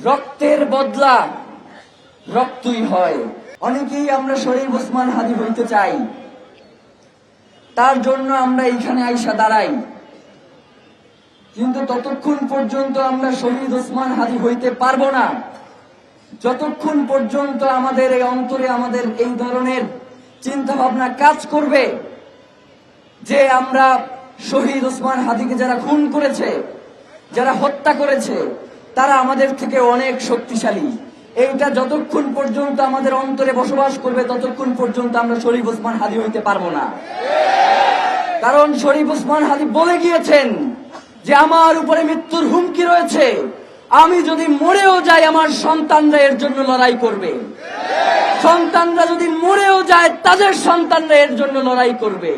রক্তের বদলা রক্তই হয়। অনেকেই আমরা শরীফ ওসমান হাদী হইতে চাই, তার জন্য আমরা এইখানে আইসা দাঁড়াই, কিন্তু ততক্ষণ পর্যন্ত আমরা শহীদ ওসমান হাদী হইতে পারবো না যতক্ষণ পর্যন্ত আমাদের এই অন্তরে আমাদের এই ধরনের চিন্তা ভাবনা কাজ করবে যে আমরা শহীদ ওসমান হাদীকে যারা খুন করেছে, যারা হত্যা করেছে, তারা আমাদের থেকে অনেক শক্তিশালী। এইটা যতক্ষণ পর্যন্ত আমাদের অন্তরে বসবাস করবে ততক্ষণ পর্যন্ত আমরা শরীফ ওসমান হাদী হইতে পারবো না। কারণ শরীফ ওসমান হাদী বলে গিয়েছেন যে আমার উপরে মৃত্যুর হুমকি রয়েছে, আমি যদি মরেও যাই আমার সন্তানরা এর জন্য লড়াই করবে, সন্তানরা যদি মরেও যায় তাদের সন্তানরা এর জন্য লড়াই করবে।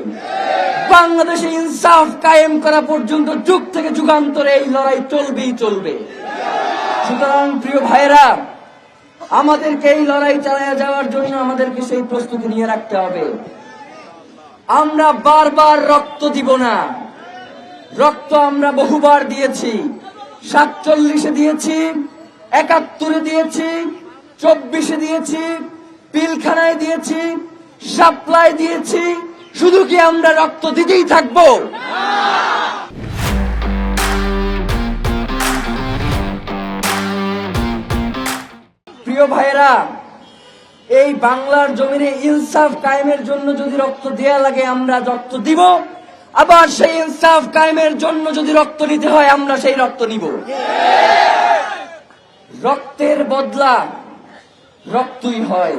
বাংলাদেশে ইনসাফ কায়েম করা পর্যন্ত যুগ থেকে যুগান্তরে এই লড়াই চলবেই চলবে। সুতরাং প্রিয় ভাইরা, আমাদেরকে এই লড়াই চালিয়ে যাওয়ার জন্য আমাদেরকে সেই প্রস্তুতি নিয়ে রাখতে হবে। আমরা বারবার রক্ত দিব না, রক্ত আমরা বহুবার দিয়েছি। 47-এ দিয়েছি, 71-এ দিয়েছি, 24-এ দিয়েছি, পিলখানায় দিয়েছি, সাপ্লাই দিয়েছি। শুধু কি আমরা রক্ত দিতেই থাকবো? প্রিয় ভাইরা, এই বাংলার জমিনে ইনসাফ কায়েমের জন্য যদি রক্ত দেয়া লাগে আমরা রক্ত দিব, আবার সেই ইনসাফ কায়েমের জন্য যদি রক্ত নিতে হয় আমরা সেই রক্ত নিব। রক্তের বদলা রক্তই হয়।